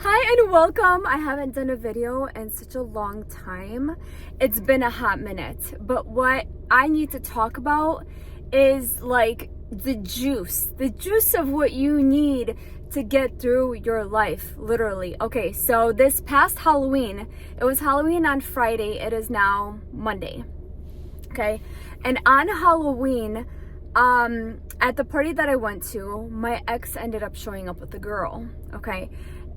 Hi and welcome. I haven't done a video in such a long time. It's been a hot minute, but what I need to talk about is like the juice of what you need to get through your life, literally. Okay, so this past Halloween, it was Halloween on Friday, it is now Monday. Okay, and on Halloween, at the party that I went to, my ex ended up showing up with a girl. Okay,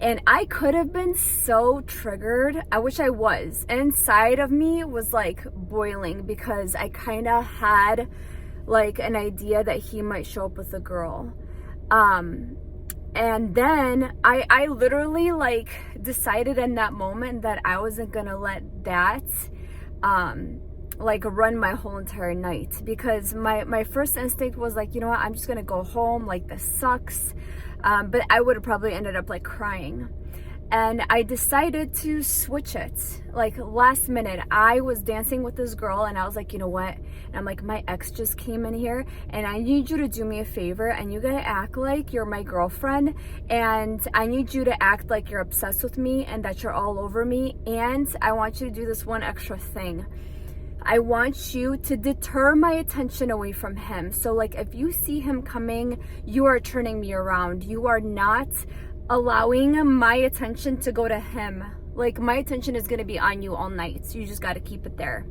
and I could have been so triggered. I wish I was. Inside of me was like boiling because I kind of had like an idea that he might show up with a girl. And then I literally like decided in that moment that I wasn't gonna let that like run my whole entire night, because my first instinct was like, you know what, I'm just gonna go home, like this sucks. But I would have probably ended up like crying. And I decided to switch it. Like last minute, I was dancing with this girl and I was like, you know what? And I'm like, my ex just came in here and I need you to do me a favor and you gotta act like you're my girlfriend, and I need you to act like you're obsessed with me and that you're all over me, and I want you to do this one extra thing. I want you to deter my attention away from him. So like if you see him coming, you are turning me around. You are not allowing my attention to go to him. Like my attention is gonna be on you all night. So you just gotta keep it there.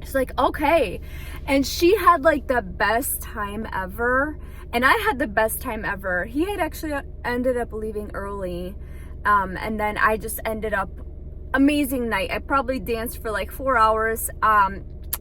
She's like, okay. And she had like the best time ever. And I had the best time ever. He had actually ended up leaving early. And then I just ended up amazing night. I probably danced for like 4 hours.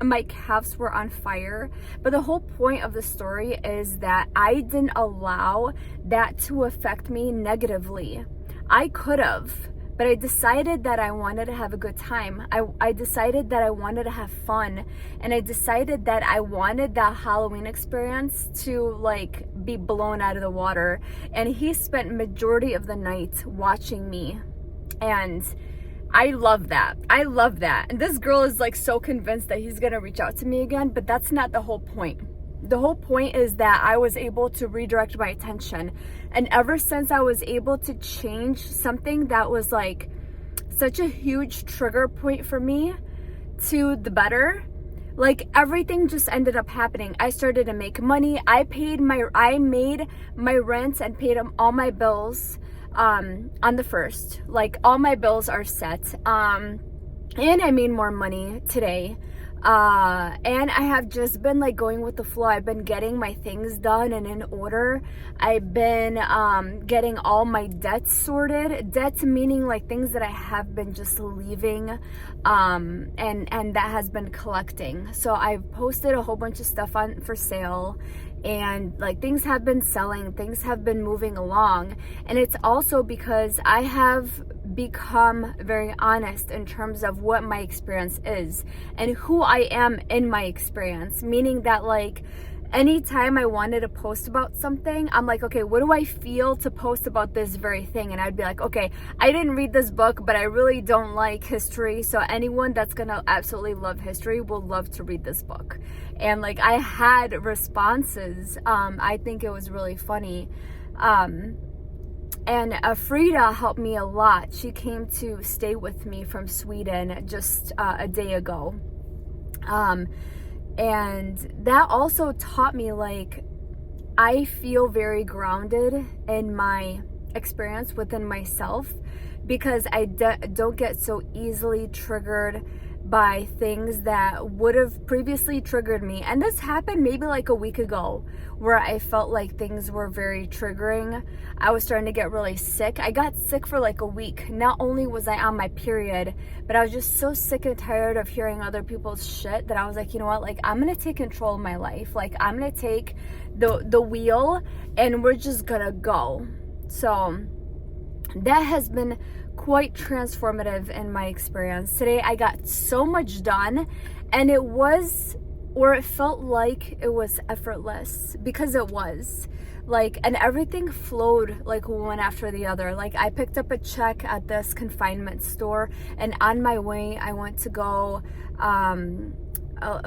My calves were on fire. But the whole point of the story is that I didn't allow that to affect me negatively. I could have, but I decided that I wanted to have a good time. I decided that I wanted to have fun, and I decided that I wanted that Halloween experience to like be blown out of the water. And he spent majority of the night watching me, and I love that. I love that. And this girl is like so convinced that he's gonna reach out to me again, but that's not the whole point. The whole point is that I was able to redirect my attention. And ever since I was able to change something that was like such a huge trigger point for me to the better, like everything just ended up happening. I started to make money. I made my rent and paid all my bills on the 1st. Like all my bills are set, and I made more money today, and I have just been like going with the flow. I've been getting my things done and in order. I've been getting all my debts sorted. Debts meaning like things that I have been just leaving, and that has been collecting. So I've posted a whole bunch of stuff on for sale, and like things have been selling, things have been moving along. And it's also because I have become very honest in terms of what my experience is and who I am in my experience, meaning that like anytime I wanted to post about something, I'm like, okay, what do I feel to post about this very thing? And I'd be like, okay, I didn't read this book, but I really don't like history, so anyone that's gonna absolutely love history will love to read this book. And like I had responses. I think it was really funny. And Frida helped me a lot. She came to stay with me from Sweden just a day ago. And that also taught me like I feel very grounded in my experience within myself, because I don't get so easily triggered by things that would have previously triggered me. And this happened maybe like a week ago, where I felt like things were very triggering. I was starting to get really sick. I got sick for like a week. Not only was I on my period, but I was just so sick and tired of hearing other people's shit that I was like, you know what, like I'm gonna take control of my life. Like I'm gonna take the wheel and we're just gonna go. So that has been quite transformative in my experience. Today I got so much done, and it felt like it was effortless, because it was like, and everything flowed like one after the other. Like I picked up a check at this confinement store, and on my way I went to go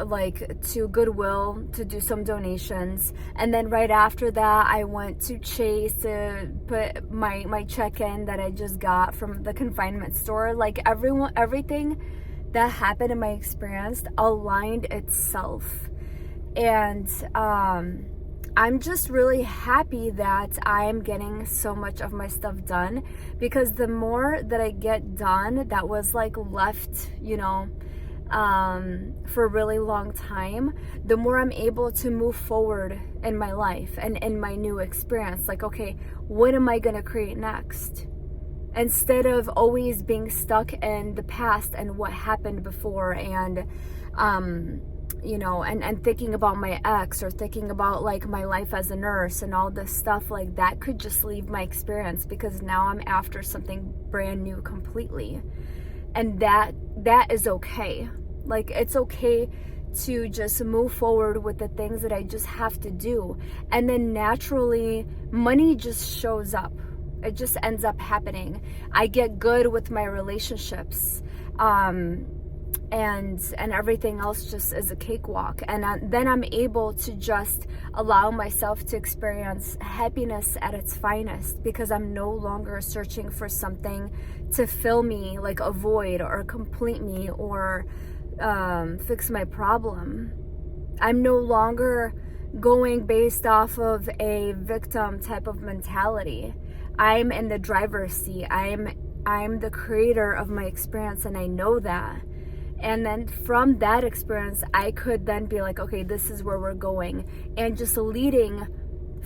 like to Goodwill to do some donations, and then right after that I went to Chase to put my check-in that I just got from the consignment store. Like everything that happened in my experience aligned itself, and I'm just really happy that I am getting so much of my stuff done, because the more that I get done that was like left, for a really long time, the more I'm able to move forward in my life and in my new experience. Like, okay, what am I gonna create next? Instead of always being stuck in the past and what happened before, and and thinking about my ex, or thinking about like my life as a nurse and all this stuff, like that could just leave my experience, because now I'm after something brand new completely. And that is okay. Like, it's okay to just move forward with the things that I just have to do. And then naturally, money just shows up. It just ends up happening. I get good with my relationships. And everything else just is a cakewalk. And then I'm able to just allow myself to experience happiness at its finest, because I'm no longer searching for something to fill me, like a void, or complete me, or fix my problem. I'm no longer going based off of a victim type of mentality. I'm in the driver's seat. I'm the creator of my experience, and I know that. And then from that experience, I could then be like, okay, this is where we're going. And just leading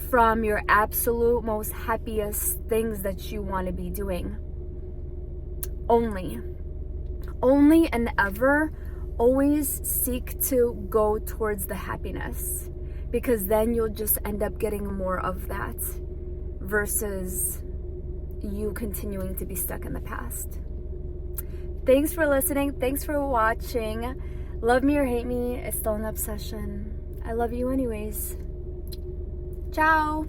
from your absolute most happiest things that you want to be doing. Only and ever, always seek to go towards the happiness, because then you'll just end up getting more of that, versus you continuing to be stuck in the past. Thanks for listening. Thanks for watching. Love me or hate me, it's still an obsession. I love you anyways. Ciao.